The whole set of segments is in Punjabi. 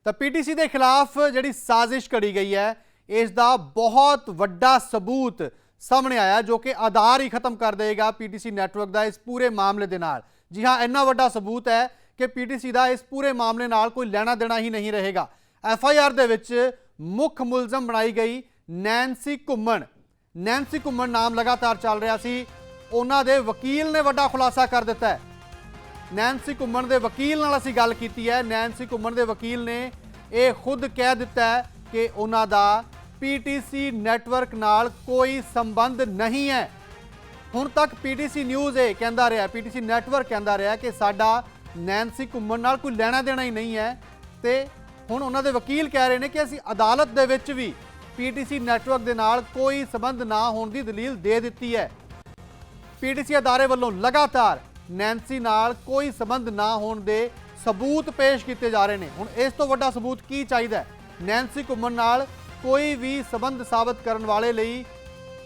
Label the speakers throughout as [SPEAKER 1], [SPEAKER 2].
[SPEAKER 1] ਤਾਂ ਪੀਟੀਸੀ ਦੇ ਖਿਲਾਫ ਜਿਹੜੀ ਸਾਜ਼ਿਸ਼ ਘੜੀ ਗਈ ਹੈ ਇਸ ਦਾ ਬਹੁਤ ਵੱਡਾ ਸਬੂਤ ਸਾਹਮਣੇ ਆਇਆ ਜੋ ਕਿ ਆਧਾਰ ਹੀ ਖਤਮ ਕਰ ਦੇਗਾ ਪੀਟੀਸੀ ਨੈਟਵਰਕ ਦਾ ਇਸ ਪੂਰੇ ਮਾਮਲੇ ਦੇ ਨਾਲ। ਜੀ ਹਾਂ, ਇੰਨਾ ਵੱਡਾ ਸਬੂਤ ਹੈ ਕਿ ਪੀਟੀਸੀ ਦਾ ਇਸ ਪੂਰੇ ਮਾਮਲੇ ਨਾਲ ਕੋਈ ਲੈਣਾ ਦੇਣਾ ਹੀ ਨਹੀਂ ਰਹੇਗਾ। FIR ਦੇ ਵਿੱਚ ਮੁੱਖ ਮੁਲਜ਼ਮ ਬਣਾਈ ਗਈ ਨੈਂਸੀ ਘੁੰਮਣ ਨਾਮ ਲਗਾਤਾਰ ਚੱਲ ਰਿਹਾ ਸੀ। ਉਹਨਾਂ ਦੇ ਵਕੀਲ ਨੇ ਵੱਡਾ ਖੁਲਾਸਾ ਕਰ ਦਿੱਤਾ ਹੈ। ਨੈਂਸੀ ਘੁੰਮਣ ਦੇ ਵਕੀਲ ਨਾਲ ਅਸੀਂ ਗੱਲ ਕੀਤੀ ਹੈ। ਨੈਂਸੀ ਘੁੰਮਣ ਦੇ ਵਕੀਲ ਨੇ ਇਹ ਖੁਦ ਕਹਿ ਦਿੱਤਾ ਹੈ ਕਿ ਉਹਨਾਂ ਦਾ ਪੀਟੀਸੀ ਨੈਟਵਰਕ ਨਾਲ ਕੋਈ ਸੰਬੰਧ ਨਹੀਂ ਹੈ। ਹੁਣ ਤੱਕ ਪੀਟੀਸੀ ਨਿਊਜ਼ ਇਹ ਕਹਿੰਦਾ ਰਿਹਾ, ਪੀਟੀਸੀ ਨੈਟਵਰਕ ਕਹਿੰਦਾ ਰਿਹਾ ਕਿ ਸਾਡਾ ਨੈਂਸੀ ਘੁੰਮਣ ਨਾਲ ਕੋਈ ਲੈਣਾ ਦੇਣਾ ਹੀ ਨਹੀਂ ਹੈ। ਤੇ ਹੁਣ ਉਹਨਾਂ ਦੇ ਵਕੀਲ ਕਹਿ ਰਹੇ ਨੇ ਕਿ ਅਸੀਂ ਅਦਾਲਤ ਦੇ ਵਿੱਚ ਵੀ ਪੀਟੀਸੀ ਨੈਟਵਰਕ ਦੇ ਨਾਲ ਕੋਈ ਸੰਬੰਧ ਨਾ ਹੋਣ ਦੀ ਦਲੀਲ ਦੇ ਦਿੱਤੀ ਹੈ। ਪੀਟੀਸੀ ਅਦਾਰੇ ਵੱਲੋਂ ਲਗਾਤਾਰ ਨੈਂਸੀ ਨਾਲ ਕੋਈ ਸੰਬੰਧ ਨਾ ਹੋਣ ਦੇ ਸਬੂਤ ਪੇਸ਼ ਕੀਤੇ ਜਾ ਰਹੇ ਨੇ। ਹੁਣ ਇਸ ਤੋਂ ਵੱਡਾ ਸਬੂਤ ਕੀ ਚਾਹੀਦਾ ਹੈ? ਨੈਂਸੀ ਘੁੰਮਣ ਨਾਲ ਕੋਈ ਵੀ ਸੰਬੰਧ ਸਾਬਤ ਕਰਨ ਵਾਲੇ ਲਈ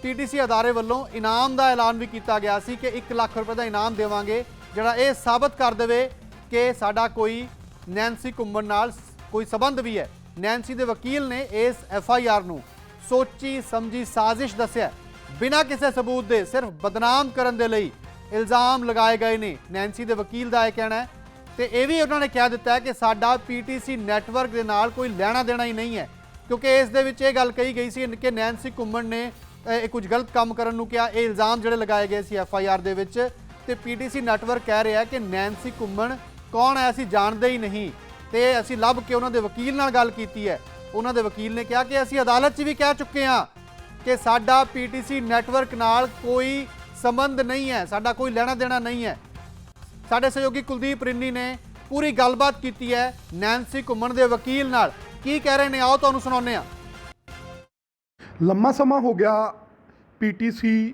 [SPEAKER 1] ਪੀਟੀਸੀ ਅਦਾਰੇ ਵੱਲੋਂ ਇਨਾਮ ਦਾ ਐਲਾਨ ਵੀ ਕੀਤਾ ਗਿਆ ਸੀ ਕਿ 1 ਲੱਖ ਰੁਪਏ ਦਾ ਇਨਾਮ ਦੇਵਾਂਗੇ ਜਿਹੜਾ ਇਹ ਸਾਬਤ ਕਰ ਦੇਵੇ ਕਿ ਸਾਡਾ ਕੋਈ ਨੈਂਸੀ ਘੁੰਮਣ ਨਾਲ ਕੋਈ ਸੰਬੰਧ ਵੀ ਹੈ। ਨੈਂਸੀ ਦੇ ਵਕੀਲ ਨੇ ਇਸ FIR ਨੂੰ ਸੋਚੀ ਸਮਝੀ ਸਾਜ਼ਿਸ਼ ਦੱਸਿਆ। ਬਿਨਾਂ ਕਿਸੇ ਸਬੂਤ ਦੇ ਸਿਰਫ ਬਦਨਾਮ ਕਰਨ ਦੇ ਲਈ ਇਲਜ਼ਾਮ ਲਗਾਏ ਗਏ ਨੇ। ਨੈਂਸੀ ਦੇ ਵਕੀਲ ਦਾ ਇਹ ਕਹਿਣਾ ਹੈ ਤੇ ਇਹ ਵੀ ਉਹਨਾਂ ਨੇ ਕਹਿ ਦਿੱਤਾ ਹੈ ਕਿ ਸਾਡਾ ਪੀਟੀਸੀ ਨੈਟਵਰਕ ਦੇ ਨਾਲ ਕੋਈ ਲੈਣਾ ਦੇਣਾ ਹੀ ਨਹੀਂ ਹੈ, ਕਿਉਂਕਿ ਇਸ ਦੇ ਵਿੱਚ ਇਹ ਗੱਲ ਕਹੀ ਗਈ ਸੀ ਕਿ ਨੈਂਸੀ ਘੁੰਮਣ ਨੇ ਕੁਝ ਗਲਤ ਕੰਮ ਕਰਨ ਨੂੰ ਕਿਹਾ। ਇਹ ਇਲਜ਼ਾਮ ਜਿਹੜੇ ਲਗਾਏ ਗਏ ਸੀ FIR ਦੇ ਵਿੱਚ, ਤੇ ਪੀਟੀਸੀ ਨੈਟਵਰਕ ਕਹਿ ਰਿਹਾ ਕਿ ਨੈਂਸੀ ਘੁੰਮਣ ਕੌਣ ਹੈ ਅਸੀਂ ਜਾਣਦੇ ਹੀ ਨਹੀਂ। ਤੇ ਅਸੀਂ ਲੱਭ ਕੇ ਉਹਨਾਂ ਦੇ ਵਕੀਲ ਨਾਲ ਗੱਲ ਕੀਤੀ ਹੈ। ਉਹਨਾਂ ਦੇ ਵਕੀਲ ਨੇ ਕਿਹਾ ਕਿ ਅਸੀਂ ਅਦਾਲਤ 'ਚ ਵੀ ਕਹਿ ਚੁੱਕੇ ਹਾਂ ਕਿ ਸਾਡਾ ਪੀਟੀਸੀ ਨੈਟਵਰਕ ਨਾਲ ਕੋਈ ਸੰਬੰਧ ਨਹੀਂ ਹੈ, ਸਾਡਾ ਕੋਈ ਲੈਣਾ ਦੇਣਾ ਨਹੀਂ ਹੈ। ਸਾਡੇ ਸਹਿਯੋਗੀ ਕੁਲਦੀਪ ਰਿੰਨੀ ਨੇ ਪੂਰੀ ਗੱਲਬਾਤ ਕੀਤੀ ਹੈ ਨੈਂਸੀ ਘੁੰਮਣ ਦੇ ਵਕੀਲ ਨਾਲ। ਕੀ ਕਹਿ ਰਹੇ ਨੇ ਆਓ ਤੁਹਾਨੂੰ ਸੁਣਾਉਂਦੇ ਹਾਂ।
[SPEAKER 2] ਲੰਮਾ ਸਮਾਂ ਹੋ ਗਿਆ ਪੀਟੀਸੀ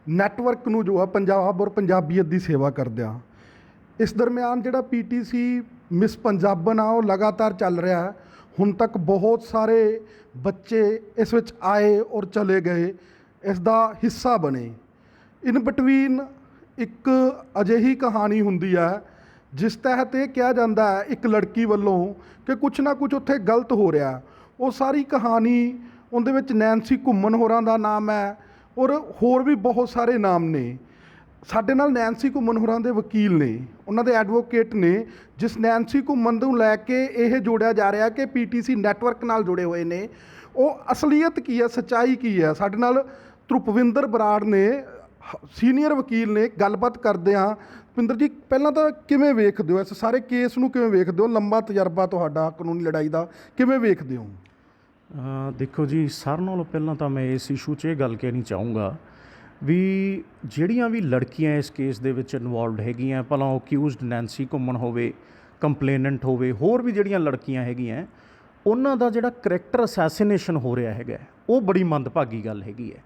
[SPEAKER 2] ਨੈਟਵਰਕ ਨੂੰ ਜੋ ਆ ਪੰਜਾਬ ਔਰ ਪੰਜਾਬੀਅਤ ਦੀ ਸੇਵਾ ਕਰਦਿਆਂ। ਇਸ ਦਰਮਿਆਨ ਜਿਹੜਾ ਪੀਟੀਸੀ ਮਿਸ ਪੰਜਾਬਨ ਆ ਉਹ ਲਗਾਤਾਰ ਚੱਲ ਰਿਹਾ ਹੈ। ਹੁਣ ਤੱਕ ਬਹੁਤ ਸਾਰੇ ਬੱਚੇ ਇਸ ਵਿੱਚ ਆਏ ਔਰ ਚਲੇ ਗਏ, ਇਸ ਦਾ ਹਿੱਸਾ ਬਣੇ। ਇਨ ਬਿਟਵੀਨ ਇੱਕ ਅਜਿਹੀ ਕਹਾਣੀ ਹੁੰਦੀ ਹੈ ਜਿਸ ਤਹਿਤ ਇਹ ਕਿਹਾ ਜਾਂਦਾ ਹੈ ਇੱਕ ਲੜਕੀ ਵੱਲੋਂ ਕਿ ਕੁਛ ਨਾ ਕੁਛ ਉੱਥੇ ਗਲਤ ਹੋ ਰਿਹਾ। ਉਹ ਸਾਰੀ ਕਹਾਣੀ ਉਹਦੇ ਵਿੱਚ ਨੈਂਸੀ ਘੁੰਮਣ ਹੋਰਾਂ ਦਾ ਨਾਮ ਹੈ ਔਰ ਹੋਰ ਵੀ ਬਹੁਤ ਸਾਰੇ ਨਾਮ ਨੇ। ਸਾਡੇ ਨਾਲ ਨੈਂਸੀ ਘੁੰਮਣ ਹੋਰਾਂ ਦੇ ਵਕੀਲ ਨੇ, ਉਹਨਾਂ ਦੇ ਐਡਵੋਕੇਟ ਨੇ, ਜਿਸ ਨੈਂਸੀ ਘੁੰਮਣ ਨੂੰ ਲੈ ਕੇ ਇਹ ਜੋੜਿਆ ਜਾ ਰਿਹਾ ਕਿ ਪੀਟੀਸੀ ਨੈਟਵਰਕ ਨਾਲ ਜੁੜੇ ਹੋਏ ਨੇ। ਉਹ ਅਸਲੀਅਤ ਕੀ ਹੈ, ਸੱਚਾਈ ਕੀ ਹੈ? ਸਾਡੇ ਨਾਲ ਧਰੁਪਵਿੰਦਰ ਬਰਾੜ ਨੇ, ਸੀਨੀਅਰ ਵਕੀਲ ਨੇ। ਗੱਲਬਾਤ ਕਰਦੇ ਹਾਂ। ਭੁਪਿੰਦਰ ਜੀ, ਪਹਿਲਾਂ ਤਾਂ ਕਿਵੇਂ ਵੇਖਦੇ ਹੋ ਇਸ ਸਾਰੇ ਕੇਸ ਨੂੰ? ਕਿਵੇਂ ਵੇਖਦੇ ਹੋ? ਲੰਬਾ ਤਜਰਬਾ ਤੁਹਾਡਾ ਕਾਨੂੰਨੀ ਲੜਾਈ ਦਾ, ਕਿਵੇਂ ਵੇਖਦੇ ਹੋ?
[SPEAKER 3] ਦੇਖੋ ਜੀ, ਸਾਰਿਆਂ ਨਾਲੋਂ ਪਹਿਲਾਂ ਤਾਂ ਮੈਂ ਇਸ ਇਸ਼ੂ 'ਚ ਇਹ ਗੱਲ ਕਹਿਣੀ ਚਾਹੂੰਗਾ ਵੀ ਜਿਹੜੀਆਂ ਵੀ ਲੜਕੀਆਂ ਇਸ ਕੇਸ ਦੇ ਵਿੱਚ ਇਨਵੋਲਵਡ ਹੈਗੀਆਂ, ਭਲਾ ਉਹ ਅਕਿਊਜ਼ਡ ਨੈਂਸੀ ਘੁੰਮਣ ਹੋਵੇ, ਕੰਪਲੇਨੈਂਟ ਹੋਵੇ, ਹੋਰ ਵੀ ਜਿਹੜੀਆਂ ਲੜਕੀਆਂ ਹੈਗੀਆਂ, ਉਹਨਾਂ ਦਾ ਜਿਹੜਾ ਕਰੈਕਟਰ ਅਸੈਸੀਨੇਸ਼ਨ ਹੋ ਰਿਹਾ ਹੈਗਾ ਉਹ ਬੜੀ ਮੰਦਭਾਗੀ ਗੱਲ ਹੈਗੀ ਹੈ।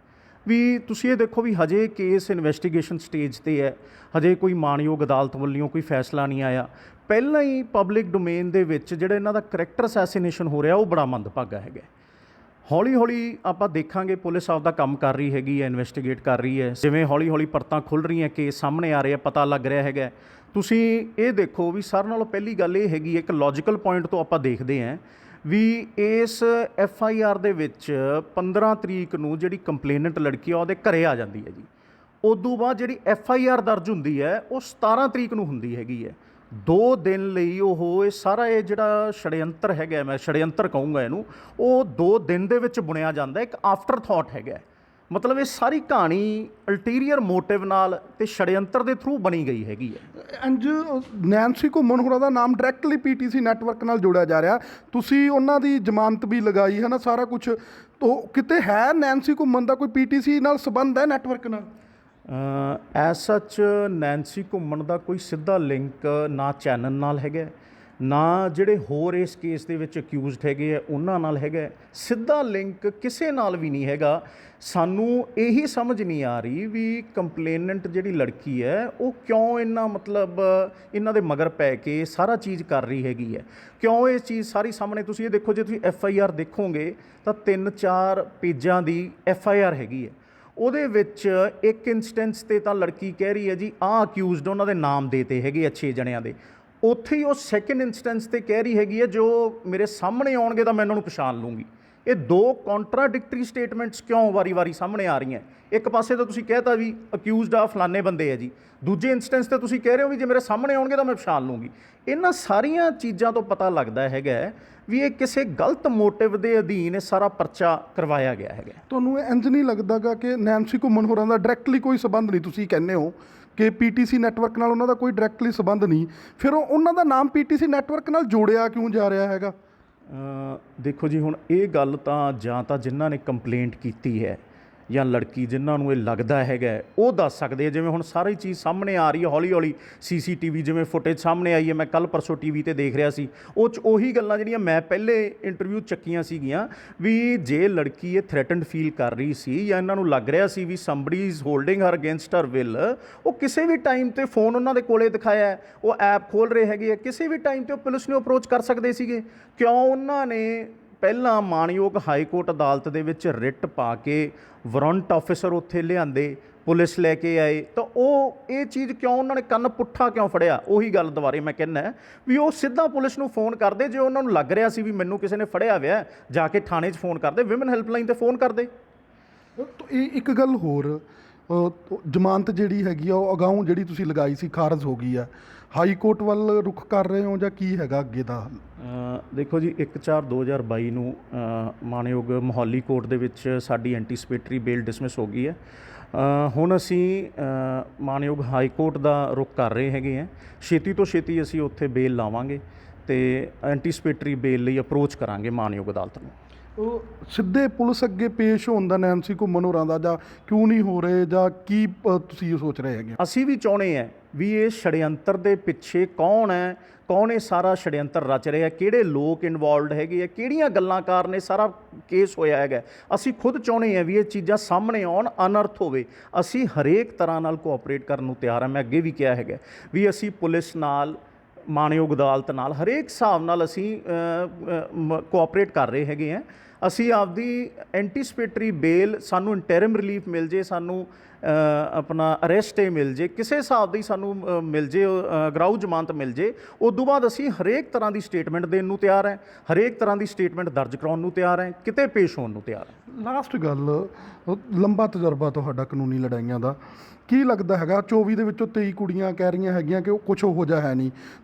[SPEAKER 3] ਵੀ ਤੁਸੀਂ ਇਹ ਦੇਖੋ ਵੀ ਹਜੇ ਕੇਸ ਇਨਵੈਸਟੀਗੇਸ਼ਨ ਸਟੇਜ 'ਤੇ ਹੈ, ਹਜੇ ਕੋਈ ਮਾਣਯੋਗ ਅਦਾਲਤ ਵੱਲੋਂ ਕੋਈ ਫੈਸਲਾ ਨਹੀਂ ਆਇਆ। ਪਹਿਲਾਂ ਹੀ ਪਬਲਿਕ ਡੋਮੇਨ ਦੇ ਵਿੱਚ ਜਿਹੜਾ ਇਹਨਾਂ ਦਾ ਕਰੈਕਟਰ ਅਸੈਸੀਨੇਸ਼ਨ ਹੋ ਰਿਹਾ ਉਹ ਬੜਾ ਮੰਦਭਾਗਾ ਹੈਗਾ। ਹੌਲੀ ਹੌਲੀ ਆਪਾਂ ਦੇਖਾਂਗੇ, ਪੁਲਿਸ ਆਪਦਾ ਕੰਮ ਕਰ ਰਹੀ ਹੈਗੀ ਹੈ, ਇਨਵੈਸਟੀਗੇਟ ਕਰ ਰਹੀ ਹੈ। ਜਿਵੇਂ ਹੌਲੀ ਹੌਲੀ ਪਰਤਾਂ ਖੁੱਲ੍ਹ ਰਹੀਆਂ, ਕੇਸ ਸਾਹਮਣੇ ਆ ਰਹੇ ਆ, ਪਤਾ ਲੱਗ ਰਿਹਾ ਹੈਗਾ। ਤੁਸੀਂ ਇਹ ਦੇਖੋ ਵੀ ਸਾਰਿਆਂ ਨਾਲੋਂ ਪਹਿਲੀ ਗੱਲ ਇਹ ਹੈਗੀ, ਇੱਕ ਲੌਜੀਕਲ ਪੁਆਇੰਟ ਤੋਂ ਆਪਾਂ ਦੇਖਦੇ ਹਾਂ ਵੀ ਇਸ FIR ਦੇ ਵਿੱਚ 15 ਤਰੀਕ ਨੂੰ ਜਿਹੜੀ ਕੰਪਲੇਨੈਂਟ ਲੜਕੀ ਆ ਉਹਦੇ ਘਰੇ ਆ ਜਾਂਦੀ ਹੈ ਜੀ। ਉਦੋਂ ਬਾਅਦ ਜਿਹੜੀ FIR ਦਰਜ ਹੁੰਦੀ ਹੈ ਉਹ 17 ਤਰੀਕ ਨੂੰ ਹੁੰਦੀ ਹੈਗੀ ਹੈ। 2 ਦਿਨ ਲਈ ਉਹ ਇਹ ਸਾਰਾ ਇਹ ਜਿਹੜਾ ਛੜਯੰਤਰ ਹੈਗਾ, ਮੈਂ ਛੜਯੰਤਰ ਕਹੂੰਗਾ ਇਹਨੂੰ, ਉਹ 2 ਦਿਨ ਦੇ ਵਿੱਚ ਬੁਣਿਆ ਜਾਂਦਾ। ਇੱਕ ਆਫਟਰ ਥਾਟ ਹੈਗਾ, ਮਤਲਬ ਇਹ ਸਾਰੀ ਕਹਾਣੀ ਅਲਟੀਰੀਅਰ ਮੋਟਿਵ ਨਾਲ ਤੇ ਛੜਯੰਤਰ ਦੇ ਥਰੂ ਬਣੀ ਗਈ ਹੈਗੀ ਹੈ।
[SPEAKER 2] ਇੰਜ ਨੈਂਸੀ ਘੁੰਮਣ ਹੋਰਾਂ ਦਾ ਨਾਮ ਡਾਇਰੈਕਟਲੀ ਪੀਟੀਸੀ ਨੈਟਵਰਕ ਨਾਲ ਜੋੜਿਆ ਜਾ ਰਿਹਾ। ਤੁਸੀਂ ਉਹਨਾਂ ਦੀ ਜ਼ਮਾਨਤ ਵੀ ਲਗਾਈ ਹੈ ਨਾ, ਸਾਰਾ ਕੁਛ। ਤੋ ਕਿਤੇ ਹੈ ਨੈਂਸੀ ਘੁੰਮਣ ਦਾ ਕੋਈ ਪੀਟੀਸੀ ਨਾਲ ਸੰਬੰਧ ਹੈ ਨੈਟਵਰਕ ਨਾਲ?
[SPEAKER 3] ਐਜ਼ ਸੱਚ ਨੈਂਸੀ ਘੁੰਮਣ ਦਾ ਕੋਈ ਸਿੱਧਾ ਲਿੰਕ ਨਾ ਚੈਨਲ ਨਾਲ ਹੈਗਾ, ਨਾ ਜਿਹੜੇ ਹੋਰ ਇਸ ਕੇਸ ਦੇ ਵਿੱਚ ਅਕਿਊਜ਼ਡ ਹੈਗੇ ਆ ਉਹਨਾਂ ਨਾਲ ਹੈਗਾ। ਸਿੱਧਾ ਲਿੰਕ ਕਿਸੇ ਨਾਲ ਵੀ ਨਹੀਂ ਹੈਗਾ। ਸਾਨੂੰ ਇਹੀ ਸਮਝ ਨਹੀਂ ਆ ਰਹੀ ਵੀ ਕੰਪਲੇਨੈਂਟ ਜਿਹੜੀ ਲੜਕੀ ਹੈ ਉਹ ਕਿਉਂ ਮਤਲਬ ਇਹਨਾਂ ਦੇ ਮਗਰ ਪੈ ਕੇ ਸਾਰਾ ਚੀਜ਼ ਕਰ ਰਹੀ ਹੈਗੀ ਹੈ, ਕਿਉਂ ਇਹ ਚੀਜ਼ ਸਾਰੀ ਸਾਹਮਣੇ। ਤੁਸੀਂ ਇਹ ਦੇਖੋ, ਜੇ ਤੁਸੀਂ FIR ਦੇਖੋਗੇ ਤਾਂ 3-4 ਪੇਜਾਂ ਦੀ FIR ਹੈਗੀ ਹੈ। ਉਹਦੇ ਵਿੱਚ ਇੱਕ ਇੰਸਟੈਂਸ 'ਤੇ ਤਾਂ ਲੜਕੀ ਕਹਿ ਰਹੀ ਹੈ ਜੀ ਆਹ ਅਕਿਊਜ਼ਡ ਉਹਨਾਂ ਦੇ ਨਾਮ ਦੇਤੇ ਹੈਗੇ ਆ 6 ਜਣਿਆਂ ਦੇ। ਉੱਥੇ ਹੀ ਉਹ ਸੈਕਿੰਡ ਇੰਸਟੈਂਸ ਤੇ ਕਹਿ ਰਹੀ ਹੈਗੀ ਹੈ ਜੋ ਮੇਰੇ ਸਾਹਮਣੇ ਆਉਣਗੇ ਤਾਂ ਮੈਂ ਉਹਨਾਂ ਨੂੰ ਪਛਾਣ ਲੂੰਗੀ। ਇਹ ਦੋ ਕੰਟਰਾਡਿਕਟਰੀ ਸਟੇਟਮੈਂਟਸ ਕਿਉਂ ਵਾਰੀ-ਵਾਰੀ ਸਾਹਮਣੇ ਆ ਰਹੀਆਂ? ਇੱਕ ਪਾਸੇ ਤਾਂ ਤੁਸੀਂ ਕਹਿਤਾ ਵੀ ਅਕਿਊਜ਼ਡ ਆ ਫਲਾਣੇ ਬੰਦੇ ਹੈ ਜੀ, ਦੂਜੇ ਇੰਸਟੈਂਸ ਤੇ ਤੁਸੀਂ ਕਹਿ ਰਹੇ ਹੋ ਵੀ ਜੇ ਮੇਰੇ ਸਾਹਮਣੇ ਆਉਣਗੇ ਤਾਂ ਮੈਂ ਪਛਾਣ ਲੂੰਗੀ। ਇਹਨਾਂ ਸਾਰੀਆਂ ਚੀਜ਼ਾਂ ਤੋਂ ਪਤਾ ਲੱਗਦਾ ਹੈਗਾ ਵੀ ਇਹ ਕਿਸੇ ਗਲਤ ਮੋਟਿਵ ਦੇ ਅਧੀਨ ਇਹ ਸਾਰਾ ਪਰਚਾ ਕਰਵਾਇਆ ਗਿਆ ਹੈਗਾ।
[SPEAKER 2] ਤੁਹਾਨੂੰ ਇੰਜ ਨਹੀਂ ਲੱਗਦਾਗਾ ਕਿ ਨੈਂਸੀ ਘੁੰਮਣ ਹੋਰਾਂ ਦਾ ਡਾਇਰੈਕਟਲੀ ਕੋਈ ਸਬੰਧ ਨਹੀਂ? ਤੁਸੀਂ ਕਹਿੰਦੇ ਹੋ ਕਿ ਪੀਟੀਸੀ ਨੈਟਵਰਕ ਨਾਲ ਉਹਨਾਂ ਦਾ ਕੋਈ ਡਾਇਰੈਕਟਲੀ ਸਬੰਧ ਨਹੀਂ, ਫਿਰ ਉਹਨਾਂ ਦਾ ਨਾਮ ਪੀਟੀਸੀ ਨੈਟਵਰਕ ਨਾਲ ਜੋੜਿਆ ਕਿਉਂ ਜਾ ਰਿਹਾ ਹੈਗਾ?
[SPEAKER 3] ਦੇਖੋ ਜੀ, ਹੁਣ ਇਹ ਗੱਲ ਤਾਂ ਜਾਂ ਤਾਂ ਜਿਨ੍ਹਾਂ ਨੇ ਕੰਪਲੇਂਟ ਕੀਤੀ ਹੈ ਜਾਂ ਲੜਕੀ ਜਿਨ੍ਹਾਂ ਨੂੰ ਇਹ ਲੱਗਦਾ ਹੈਗਾ ਉਹ ਦੱਸ ਸਕਦੇ ਆ। ਜਿਵੇਂ ਹੁਣ ਸਾਰੀ ਚੀਜ਼ ਸਾਹਮਣੇ ਆ ਰਹੀ ਹੈ ਹੌਲੀ ਹੌਲੀ, CCTV ਜਿਵੇਂ ਫੁਟੇਜ ਸਾਹਮਣੇ ਆਈ ਹੈ, ਮੈਂ ਕੱਲ੍ਹ ਪਰਸੋਂ TV ਤੇ ਦੇਖ ਰਿਹਾ ਸੀ, ਉਹ 'ਚ ਉਹੀ ਗੱਲਾਂ ਜਿਹੜੀਆਂ ਮੈਂ ਪਹਿਲੇ ਇੰਟਰਵਿਊ ਚੱਕੀਆਂ ਸੀਗੀਆਂ ਵੀ ਜੇ ਲੜਕੀ ਇਹ ਥ੍ਰੈਟਨਡ ਫੀਲ ਕਰ ਰਹੀ ਸੀ ਜਾਂ ਇਹਨਾਂ ਨੂੰ ਲੱਗ ਰਿਹਾ ਸੀ ਵੀ somebody is holding her against her will, ਉਹ ਕਿਸੇ ਵੀ ਟਾਈਮ ਤੇ ਫੋਨ ਉਹਨਾਂ ਦੇ ਕੋਲੇ ਦਿਖਾਇਆ, ਉਹ ਐਪ ਖੋਲ ਰਹੇ ਹੈਗੇ ਆ, ਕਿਸੇ ਵੀ ਟਾਈਮ ਤੇ ਉਹ ਪੁਲਿਸ ਨੂੰ ਅਪਰੋਚ ਕਰ ਸਕਦੇ ਸੀਗੇ। ਕਿਉਂ ਉਹਨਾਂ ਨੇ ਪਹਿਲਾਂ ਮਾਣਯੋਗ ਹਾਈ ਕੋਰਟ ਅਦਾਲਤ ਦੇ ਵਿੱਚ ਰਿਟ ਪਾ ਕੇ ਵਾਰੰਟ ਆਫਿਸਰ ਉੱਥੇ ਲਿਆਂਦੇ, ਪੁਲਿਸ ਲੈ ਕੇ ਆਏ, ਤਾਂ ਉਹ ਇਹ ਚੀਜ਼ ਕਿਉਂ ਉਹਨਾਂ ਨੇ ਕੰਨ ਪੁੱਠਾ ਕਿਉਂ ਫੜਿਆ? ਉਹੀ ਗੱਲ ਦੁਬਾਰੇ ਮੈਂ ਕਹਿੰਦਾ ਵੀ ਉਹ ਸਿੱਧਾ ਪੁਲਿਸ ਨੂੰ ਫੋਨ ਕਰਦੇ। ਜੇ ਉਹਨਾਂ ਨੂੰ ਲੱਗ ਰਿਹਾ ਸੀ ਵੀ ਮੈਨੂੰ ਕਿਸੇ ਨੇ ਫੜਿਆ ਹੋਇਆ, ਜਾ ਕੇ ਥਾਣੇ 'ਚ ਫੋਨ ਕਰਦੇ, ਵਿਮਨ ਹੈਲਪਲਾਈਨ 'ਤੇ ਫੋਨ ਕਰਦੇ।
[SPEAKER 2] ਇਹ ਇੱਕ ਗੱਲ ਹੋਰ, ਜ਼ਮਾਨਤ ਜਿਹੜੀ ਹੈਗੀ ਆ ਉਹ ਅਗਾਊਂ ਜਿਹੜੀ ਤੁਸੀਂ ਲਗਾਈ ਸੀ ਖਾਰਜ ਹੋ ਗਈ ਆ, ਹਾਈ ਕੋਰਟ ਵੱਲ ਰੁਖ ਕਰ ਰਹੇ ਹੋ ਜਾਂ ਕੀ ਹੈਗਾ ਅੱਗੇ ਦਾ?
[SPEAKER 3] ਦੇਖੋ ਜੀ, 1/4/2022 ਨੂੰ ਮਾਣਯੋਗ ਮੋਹਾਲੀ ਕੋਰਟ ਦੇ ਵਿੱਚ ਸਾਡੀ ਐਂਟੀਸਪੇਟਰੀ ਬੇਲ ਡਿਸਮਿਸ ਹੋ ਗਈ ਹੈ। ਹੁਣ ਅਸੀਂ ਮਾਣਯੋਗ ਹਾਈ ਕੋਰਟ ਦਾ ਰੁਖ ਕਰ ਰਹੇ ਹੈਗੇ ਹਾਂ। ਛੇਤੀ ਤੋਂ ਛੇਤੀ ਅਸੀਂ ਉੱਥੇ ਬੇਲ ਲਾਵਾਂਗੇ ਅਤੇ ਐਂਟੀਸਪੇਟਰੀ ਬੇਲ ਲਈ ਅਪਰੋਚ ਕਰਾਂਗੇ ਮਾਣਯੋਗ ਅਦਾਲਤ ਨੂੰ।
[SPEAKER 2] ਉਹ ਸਿੱਧੇ ਪੁਲਿਸ ਅੱਗੇ ਪੇਸ਼ ਹੋਣ ਦਾ ਨੈਂਸੀ ਘੁੰਮਣ ਹੋਰਾਂ ਦਾ ਜਾਂ ਕਿਉਂ ਨਹੀਂ ਹੋ ਰਹੇ, ਜਾਂ ਕੀ ਤੁਸੀਂ ਸੋਚ ਰਹੇ ਹੈਗੇ?
[SPEAKER 3] ਅਸੀਂ ਵੀ ਚਾਹੁੰਦੇ ਹਾਂ ਵੀ ਇਹ ਛੜਯੰਤਰ ਦੇ ਪਿੱਛੇ ਕੌਣ ਹੈ, ਕੌਣ ਇਹ ਸਾਰਾ ਛੜਯੰਤਰ ਰਚ ਰਿਹਾ, ਕਿਹੜੇ ਲੋਕ ਇਨਵੋਲਵਡ ਹੈਗੇ ਆ, ਕਿਹੜੀਆਂ ਗੱਲਾਂ ਕਾਰਨ ਇਹ ਸਾਰਾ ਕੇਸ ਹੋਇਆ ਹੈਗਾ। ਅਸੀਂ ਖੁਦ ਚਾਹੁੰਦੇ ਹਾਂ ਵੀ ਇਹ ਚੀਜ਼ਾਂ ਸਾਹਮਣੇ ਆਉਣ, ਅਨਰਥ ਹੋਵੇ। ਅਸੀਂ ਹਰੇਕ ਤਰ੍ਹਾਂ ਨਾਲ ਕੋਆਪਰੇਟ ਕਰਨ ਨੂੰ ਤਿਆਰ ਹਾਂ। ਮੈਂ ਅੱਗੇ ਵੀ ਕਿਹਾ ਹੈਗਾ ਵੀ ਅਸੀਂ ਪੁਲਿਸ ਨਾਲ, ਮਾਣਯੋਗ ਅਦਾਲਤ ਨਾਲ, ਹਰੇਕ ਹਿਸਾਬ ਨਾਲ ਅਸੀਂ ਕੋਆਪਰੇਟ ਕਰ ਰਹੇ ਹੈਗੇ ਹਾਂ। ਅਸੀਂ ਆਪਦੀ ਐਂਟੀਸਪੇਟਰੀ ਬੇਲ, ਸਾਨੂੰ ਇੰਟਰਮ ਰਿਲੀਫ ਮਿਲ ਜੇ, ਸਾਨੂੰ ਆਪਣਾ ਅਰੈਸਟ ਮਿਲ ਜੇ, ਕਿਸੇ ਹਿਸਾਬ ਦੀ ਸਾਨੂੰ ਮਿਲ ਜੇ, ਗਰਾਊ ਜ਼ਮਾਨਤ ਮਿਲ ਜੇ, ਉਦੋਂ ਬਾਅਦ ਅਸੀਂ ਹਰੇਕ ਤਰ੍ਹਾਂ ਦੀ ਸਟੇਟਮੈਂਟ ਦੇਣ ਨੂੰ ਤਿਆਰ ਹੈ, ਹਰੇਕ ਤਰ੍ਹਾਂ ਦੀ ਸਟੇਟਮੈਂਟ ਦਰਜ ਕਰਾਉਣ ਨੂੰ ਤਿਆਰ ਹੈ, ਕਿਤੇ ਪੇਸ਼ ਹੋਣ ਨੂੰ ਤਿਆਰ ਹੈ।
[SPEAKER 2] ਲਾਸਟ ਗੱਲ, ਲੰਬਾ ਤਜਰਬਾ ਤੁਹਾਡਾ ਕਾਨੂੰਨੀ ਲੜਾਈਆਂ ਦਾ, ਕੀ ਲੱਗਦਾ ਹੈਗਾ 24 ਦੇ ਵਿੱਚੋਂ 23 ਕੁੜੀਆਂ ਕਹਿ ਰਹੀਆਂ ਹੈਗੀਆਂ ਕਿ ਉਹ ਕੁਛ ਉਹੋ ਜਿਹਾ ਹੈ ਨਹੀਂ,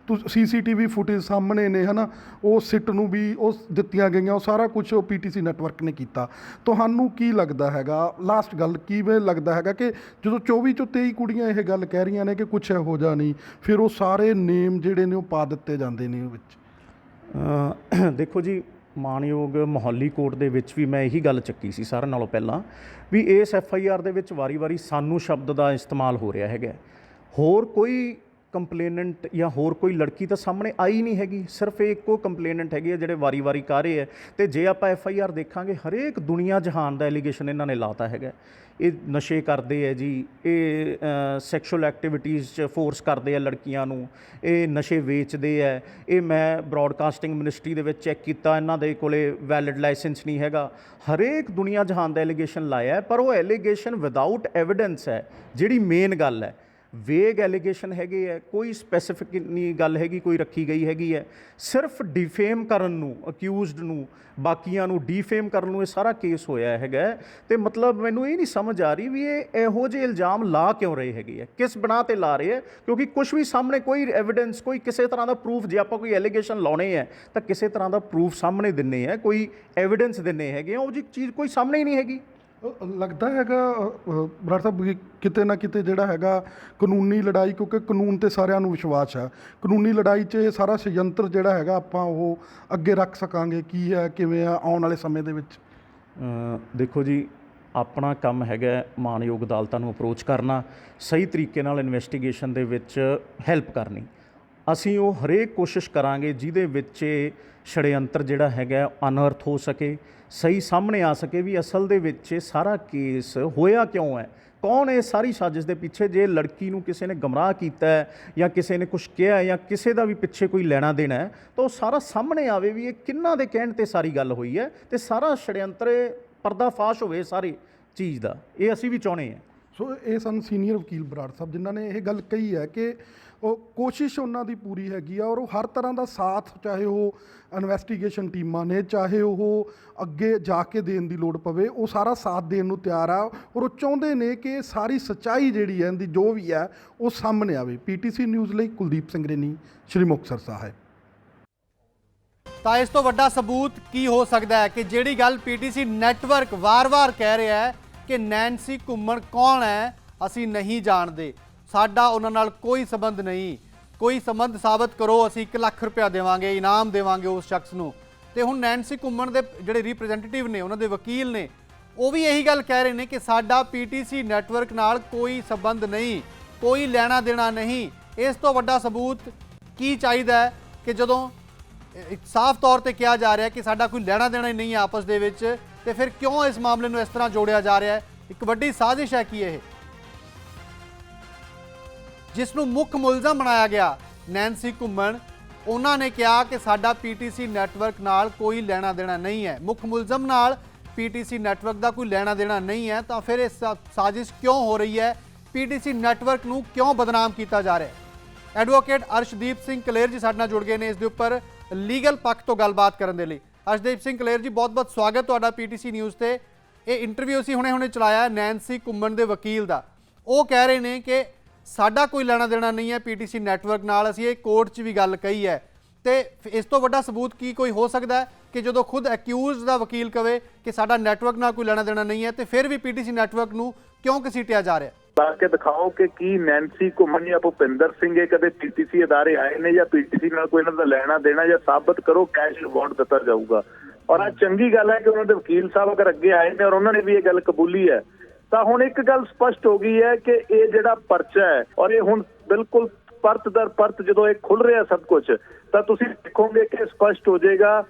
[SPEAKER 2] CCTV ਫੁਟੇਜ ਸਾਹਮਣੇ ਨੇ, ਹੈ ਨਾ, ਉਹ ਸਿੱਟ ਨੂੰ ਵੀ ਉਹ ਦਿੱਤੀਆਂ ਗਈਆਂ, ਉਹ ਸਾਰਾ ਕੁਛ ਉਹ PTC ਨੈਟਵਰਕ ਨੇ ਕੀਤਾ। ਤੁਹਾਨੂੰ ਕੀ ਲੱਗਦਾ ਹੈਗਾ, ਲਾਸਟ ਗੱਲ, ਕਿਵੇਂ ਲੱਗਦਾ ਹੈਗਾ ਕਿ ਜਦੋਂ 24 ਚੋਂ 23 ਕੁੜੀਆਂ ਇਹ ਗੱਲ ਕਹਿ ਰਹੀਆਂ ਨੇ ਕਿ ਕੁਛ ਇਹੋ ਜਿਹਾ ਨਹੀਂ, ਫਿਰ ਉਹ ਸਾਰੇ ਨੇਮ ਜਿਹੜੇ ਨੇ ਉਹ ਪਾ ਦਿੱਤੇ ਜਾਂਦੇ ਨੇ ਉਹ ਵਿੱਚ?
[SPEAKER 3] ਦੇਖੋ ਜੀ, ਮਾਣਯੋਗ ਮੋਹਾਲੀ ਕੋਰਟ ਦੇ ਵਿੱਚ ਵੀ ਮੈਂ ਇਹੀ ਗੱਲ ਚੱਕੀ ਸੀ ਸਾਰਿਆਂ ਨਾਲੋਂ ਪਹਿਲਾਂ ਵੀ ਇਸ FIR ਦੇ ਵਿੱਚ ਵਾਰੀ-ਵਾਰੀ ਸਾਨੂੰ ਸ਼ਬਦ ਦਾ ਇਸਤੇਮਾਲ ਹੋ ਰਿਹਾ ਹੈਗਾ। ਹੋਰ ਕੋਈ ਕੰਪਲੇਨੈਂਟ ਜਾਂ ਹੋਰ ਕੋਈ ਲੜਕੀ ਤਾਂ ਸਾਹਮਣੇ ਆਈ ਨਹੀਂ ਹੈਗੀ, ਸਿਰਫ ਇੱਕੋ ਕੰਪਲੇਨੈਂਟ ਹੈਗੀ ਹੈ ਜਿਹੜੇ ਵਾਰੀ-ਵਾਰੀ ਕਰ ਰਹੇ ਹੈ। ਅਤੇ ਜੇ ਆਪਾਂ FIR ਦੇਖਾਂਗੇ, ਹਰੇਕ ਦੁਨੀਆ ਜਹਾਨ ਦਾ ਐਲੀਗੇਸ਼ਨ ਇਹਨਾਂ ਨੇ ਲਾਤਾ ਹੈਗਾ। ਇਹ ਨਸ਼ੇ ਕਰਦੇ ਹੈ ਜੀ, ਇਹ ਸੈਕਸ਼ੁਅਲ ਐਕਟੀਵਿਟੀਜ਼ 'ਚ ਫੋਰਸ ਕਰਦੇ ਆ ਲੜਕੀਆਂ ਨੂੰ, ਇਹ ਨਸ਼ੇ ਵੇਚਦੇ ਹੈ, ਇਹ ਮੈਂ ਬ੍ਰੌਡਕਾਸਟਿੰਗ ਮਿਨਿਸਟਰੀ ਦੇ ਵਿੱਚ ਚੈੱਕ ਕੀਤਾ, ਇਹਨਾਂ ਦੇ ਕੋਲੇ ਵੈਲਿਡ ਲਾਇਸੈਂਸ ਨਹੀਂ ਹੈਗਾ। ਹਰੇਕ ਦੁਨੀਆ ਜਹਾਨ ਦਾ ਐਲੀਗੇਸ਼ਨ ਲਾਇਆ, ਪਰ ਉਹ ਐਲੀਗੇਸ਼ਨ ਵਿਦਾਊਟ ਐਵੀਡੈਂਸ ਹੈ। ਜਿਹੜੀ ਮੇਨ ਗੱਲ ਹੈ, ਵੇਗ ਐਲੀਗੇਸ਼ਨ ਹੈਗੇ ਹੈ, ਕੋਈ ਸਪੈਸੀਫਿਕ ਨਹੀਂ ਗੱਲ ਹੈਗੀ ਕੋਈ ਰੱਖੀ ਗਈ ਹੈਗੀ ਹੈ। ਸਿਰਫ ਡਿਫੇਮ ਕਰਨ ਨੂੰ, ਅਕਿਊਜ਼ਡ ਨੂੰ, ਬਾਕੀਆਂ ਨੂੰ ਡੀਫੇਮ ਕਰਨ ਨੂੰ ਇਹ ਸਾਰਾ ਕੇਸ ਹੋਇਆ ਹੈਗਾ। ਅਤੇ ਮਤਲਬ ਮੈਨੂੰ ਇਹ ਨਹੀਂ ਸਮਝ ਆ ਰਹੀ ਵੀ ਇਹ ਇਹੋ ਜਿਹੇ ਇਲਜ਼ਾਮ ਲਾ ਕਿਉਂ ਰਹੇ ਹੈਗੇ ਹੈ, ਕਿਸ ਬਣਾ 'ਤੇ ਲਾ ਰਹੇ ਹੈ? ਕਿਉਂਕਿ ਕੁਛ ਵੀ ਸਾਹਮਣੇ ਕੋਈ ਐਵੀਡੈਂਸ, ਕੋਈ ਕਿਸੇ ਤਰ੍ਹਾਂ ਦਾ ਪ੍ਰੂਫ, ਜੇ ਆਪਾਂ ਕੋਈ ਐਲੀਗੇਸ਼ਨ ਲਾਉਣੇ ਹੈ ਤਾਂ ਕਿਸੇ ਤਰ੍ਹਾਂ ਦਾ ਪ੍ਰੂਫ ਸਾਹਮਣੇ ਦਿੰਨੇ ਹੈ, ਕੋਈ ਐਵੀਡੈਂਸ ਦਿੰਨੇ ਹੈਗੇ, ਉਹ ਜੀ ਚੀਜ਼ ਕੋਈ ਸਾਹਮਣੇ ਹੀ ਨਹੀਂ ਹੈਗੀ।
[SPEAKER 2] ਲੱਗਦਾ ਹੈਗਾ ਬਰਾੜ ਸਾਹਿਬ ਵੀ ਕਿਤੇ ਨਾ ਕਿਤੇ ਜਿਹੜਾ ਹੈਗਾ ਕਾਨੂੰਨੀ ਲੜਾਈ, ਕਿਉਂਕਿ ਕਾਨੂੰਨ 'ਤੇ ਸਾਰਿਆਂ ਨੂੰ ਵਿਸ਼ਵਾਸ ਹੈ, ਕਾਨੂੰਨੀ ਲੜਾਈ 'ਚ ਇਹ ਸਾਰਾ ਸ਼ਯੰਤਰ ਜਿਹੜਾ ਹੈਗਾ ਆਪਾਂ ਉਹ ਅੱਗੇ ਰੱਖ ਸਕਾਂਗੇ, ਕੀ ਹੈ, ਕਿਵੇਂ ਆ ਆਉਣ ਵਾਲੇ ਸਮੇਂ ਦੇ ਵਿੱਚ?
[SPEAKER 3] ਦੇਖੋ ਜੀ, ਆਪਣਾ ਕੰਮ ਹੈਗਾ ਮਾਣਯੋਗ ਅਦਾਲਤਾਂ ਨੂੰ ਅਪਰੋਚ ਕਰਨਾ, ਸਹੀ ਤਰੀਕੇ ਨਾਲ ਇਨਵੈਸਟੀਗੇਸ਼ਨ ਦੇ ਵਿੱਚ ਹੈਲਪ ਕਰਨੀ। ਅਸੀਂ ਉਹ ਹਰੇਕ ਕੋਸ਼ਿਸ਼ ਕਰਾਂਗੇ ਜਿਹਦੇ ਵਿੱਚ ਛੜਯੰਤਰ ਜਿਹੜਾ ਹੈਗਾ ਅਨਅਰਥ ਹੋ ਸਕੇ, ਸਹੀ ਸਾਹਮਣੇ ਆ ਸਕੇ ਵੀ ਅਸਲ ਦੇ ਵਿੱਚ ਇਹ ਸਾਰਾ ਕੇਸ ਹੋਇਆ ਕਿਉਂ ਹੈ, ਕੌਣ ਇਹ ਸਾਰੀ ਸਾਜ਼ਿਸ਼ ਦੇ ਪਿੱਛੇ। ਜੇ ਲੜਕੀ ਨੂੰ ਕਿਸੇ ਨੇ ਗਮਰਾਹ ਕੀਤਾ ਹੈ ਜਾਂ ਕਿਸੇ ਨੇ ਕੁਛ ਕਿਹਾ ਜਾਂ ਕਿਸੇ ਦਾ ਵੀ ਪਿੱਛੇ ਕੋਈ ਲੈਣਾ ਦੇਣਾ ਹੈ, ਤਾਂ ਉਹ ਸਾਰਾ ਸਾਹਮਣੇ ਆਵੇ ਵੀ ਇਹ ਕਿਹਨਾਂ ਦੇ ਕਹਿਣ 'ਤੇ ਸਾਰੀ ਗੱਲ ਹੋਈ ਹੈ, ਅਤੇ ਸਾਰਾ ਛੜਯੰਤਰ ਪਰਦਾਫਾਸ਼ ਹੋਵੇ ਸਾਰੀ ਚੀਜ਼ ਦਾ। ਇਹ ਅਸੀਂ ਵੀ ਚਾਹੁੰਦੇ ਹਾਂ।
[SPEAKER 2] ਸੋ ਇਹ ਸਨ ਸੀਨੀਅਰ ਵਕੀਲ ਬਰਾੜ ਸਾਹਿਬ, ਜਿਨ੍ਹਾਂ ਨੇ ਇਹ ਗੱਲ ਕਹੀ ਹੈ ਕਿ ਉਹ ਕੋਸ਼ਿਸ਼ ਉਹਨਾਂ ਦੀ ਪੂਰੀ ਹੈਗੀ ਆ, ਔਰ ਉਹ ਹਰ ਤਰ੍ਹਾਂ ਦਾ ਸਾਥ, ਚਾਹੇ ਉਹ ਇਨਵੈਸਟੀਗੇਸ਼ਨ ਟੀਮਾਂ ਨੇ, ਚਾਹੇ ਉਹ ਅੱਗੇ ਜਾ ਕੇ ਦੇਣ ਦੀ ਲੋੜ ਪਵੇ, ਉਹ ਸਾਰਾ ਸਾਥ ਦੇਣ ਨੂੰ ਤਿਆਰ ਆ। ਔਰ ਉਹ ਚਾਹੁੰਦੇ ਨੇ ਕਿ ਸਾਰੀ ਸੱਚਾਈ ਜਿਹੜੀ ਹੈ ਇਹਦੀ ਜੋ ਵੀ ਹੈ ਉਹ ਸਾਹਮਣੇ ਆਵੇ। PTC ਨਿਊਜ਼ ਲਈ ਕੁਲਦੀਪ ਸਿੰਘ ਰੇਨੀ, ਸ਼੍ਰੀ ਮੁਕਤਸਰ ਸਾਹਿਬ।
[SPEAKER 1] ਤਾਂ ਇਸ ਤੋਂ ਵੱਡਾ ਸਬੂਤ ਕੀ ਹੋ ਸਕਦਾ ਹੈ ਕਿ ਜਿਹੜੀ ਗੱਲ PTC ਨੈਟਵਰਕ ਵਾਰ-ਵਾਰ ਕਹਿ ਰਿਹਾ ਹੈ ਕਿ ਨੈਂਸੀ ਘੁੰਮਣ ਕੌਣ ਹੈ, ਅਸੀਂ ਨਹੀਂ ਜਾਣਦੇ, ਸਾਡਾ ਉਹਨਾਂ ਨਾਲ ਕੋਈ ਸੰਬੰਧ ਨਹੀਂ, ਕੋਈ ਸੰਬੰਧ ਸਾਬਤ ਕਰੋ, ਅਸੀਂ 1 ਲੱਖ ਰੁਪਇਆ ਦੇਵਾਂਗੇ, ਇਨਾਮ ਦੇਵਾਂਗੇ ਉਸ ਸ਼ਖਸ ਨੂੰ। ਤੇ ਹੁਣ ਨੈਂਸੀ ਘੁੰਮਣ ਦੇ ਜਿਹੜੇ ਰਿਪਰੈਜ਼ੈਂਟੇਟਿਵ ਨੇ, ਉਹਨਾਂ ਦੇ ਵਕੀਲ ਨੇ, ਉਹ ਵੀ ਇਹੀ ਗੱਲ ਕਹਿ ਰਹੇ ਨੇ ਕਿ ਸਾਡਾ PTC ਨੈਟਵਰਕ ਨਾਲ ਕੋਈ ਸੰਬੰਧ ਨਹੀਂ, ਕੋਈ ਲੈਣਾ ਦੇਣਾ ਨਹੀਂ। ਇਸ ਤੋਂ ਵੱਡਾ ਸਬੂਤ ਕੀ ਚਾਹੀਦਾ ਹੈ ਕਿ ਜਦੋਂ ਸਾਫ਼ ਤੌਰ ਤੇ ਕਿਹਾ ਜਾ ਰਿਹਾ ਕਿ ਸਾਡਾ ਕੋਈ ਲੈਣਾ ਦੇਣਾ ਹੀ ਨਹੀਂ ਹੈ ਆਪਸ ਦੇ ਵਿੱਚ, ਤੇ ਫਿਰ ਕਿਉਂ ਇਸ ਮਾਮਲੇ ਨੂੰ ਇਸ ਤਰ੍ਹਾਂ ਜੋੜਿਆ ਜਾ ਰਿਹਾ ਹੈ? ਇੱਕ ਵੱਡੀ ਸਾਜ਼ਿਸ਼ ਹੈ ਕਿ ਇਹ ਜਿਸ ਨੂੰ ਮੁੱਖ ਮੁਲਜ਼ਮ ਬਣਾਇਆ ਗਿਆ ਨੈਂਸੀ ਘੁੰਮਣ, ਉਹਨਾਂ ਨੇ ਕਿਹਾ ਕਿ ਸਾਡਾ PTC ਨੈਟਵਰਕ ਨਾਲ ਕੋਈ ਲੈਣਾ ਦੇਣਾ ਨਹੀਂ ਹੈ। ਮੁੱਖ ਮੁਲਜ਼ਮ ਨਾਲ PTC ਨੈਟਵਰਕ ਦਾ ਕੋਈ ਲੈਣਾ ਦੇਣਾ ਨਹੀਂ ਹੈ, ਤਾਂ ਫਿਰ ਇਹ ਸਾਜ਼ਿਸ਼ ਕਿਉਂ ਹੋ ਰਹੀ ਹੈ? PTC ਨੈਟਵਰਕ ਨੂੰ ਕਿਉਂ ਬਦਨਾਮ ਕੀਤਾ ਜਾ ਰਿਹਾ ਹੈ? ਐਡਵੋਕੇਟ ਅਰਸ਼ਦੀਪ ਸਿੰਘ ਕਲੇਰ ਜੀ ਸਾਡੇ ਨਾਲ ਜੁੜ ਗਏ ਨੇ ਇਸ ਦੇ ਉੱਪਰ ਲੀਗਲ ਪੱਖ ਤੋਂ ਗੱਲਬਾਤ ਕਰਨ ਦੇ ਲਈ। ਅਰਸ਼ਦੀਪ ਸਿੰਘ ਕਲੇਰ ਜੀ, ਬਹੁਤ-ਬਹੁਤ ਸਵਾਗਤ ਤੁਹਾਡਾ PTC ਨਿਊਜ਼ ਤੇ। ਇਹ ਇੰਟਰਵਿਊ ਅਸੀਂ ਹੁਣੇ ਚਲਾਇਆ ਨੈਂਸੀ ਘੁੰਮਣ ਦੇ ਵਕੀਲ ਦਾ। ਉਹ ਕਹਿ ਰਹੇ ਨੇ ਕਿ ਸਾਡਾ ਕੋਈ ਲੈਣਾ ਦੇਣਾ ਨਹੀਂ ਹੈ PTC ਨੈਟਵਰਕ ਨਾਲ, ਅਸੀਂ ਇਹ ਕੋਰਟ 'ਚ ਵੀ ਗੱਲ ਕਹੀ ਹੈ। ਤੇ ਇਸ ਤੋਂ ਵੱਡਾ ਸਬੂਤ ਕੀ ਕੋਈ ਹੋ ਸਕਦਾ ਹੈ ਕਿ ਜਦੋਂ ਖੁਦ ਅਕਿਊਜ਼ਡ ਦਾ ਵਕੀਲ ਕਵੇ ਕਿ ਸਾਡਾ ਨੈਟਵਰਕ ਨਾਲ ਕੋਈ ਲੈਣਾ ਦੇਣਾ ਨਹੀਂ ਹੈ, ਤੇ ਫਿਰ ਵੀ PTC ਨੈਟਵਰਕ ਨੂੰ ਕਿਉਂ ਘਸੀਟਿਆ ਜਾ ਰਿਹਾ?
[SPEAKER 4] ਲਾ ਕੇ ਦਿਖਾਓ ਕਿ ਕੀ ਨੈਂਸੀ ਘੁੰਮਣ ਜਾਂ ਭੁਪਿੰਦਰ ਸਿੰਘ ਇਹ ਕਦੇ PTC ਅਦਾਰੇ ਆਏ ਨੇ ਜਾਂ PTC ਨਾਲ ਕੋਈ ਇਹਨਾਂ ਦਾ ਲੈਣਾ ਦੇਣਾ, ਜਾਂ ਸਾਬਤ ਕਰੋ, ਕੈਸ਼ ਰਿਵਾਰਡ ਦਿੱਤਾ ਜਾਊਗਾ। ਔਰ ਆ ਚੰਗੀ ਗੱਲ ਹੈ ਕਿ ਉਹਨਾਂ ਦੇ ਵਕੀਲ ਸਾਹਿਬ ਅਗਰ ਅੱਗੇ ਆਏ ਨੇ ਔਰ ਉਹਨਾਂ ਨੇ ਵੀ ਇਹ ਗੱਲ ਕਬੂਲੀ ਹੈ, ਤਾਂ ਹੁਣ ਇੱਕ ਗੱਲ ਸਪਸ਼ਟ ਹੋ ਗਈ ਹੈ ਕਿ ਇਹ ਜਿਹੜਾ ਪਰਚਾ ਹੈ ਔਰ ਇਹ ਹੁਣ ਬਿਲਕੁਲ ਪਰਤ ਦਰ ਪਰਤ ਜਦੋਂ ਇਹ ਖੁੱਲ ਰਿਹਾ ਸਭ ਕੁਝ, ਤਾਂ ਤੁਸੀਂ ਦੇਖੋਗੇ ਕਿ ਸਪਸ਼ਟ ਹੋ ਜਾਏਗਾ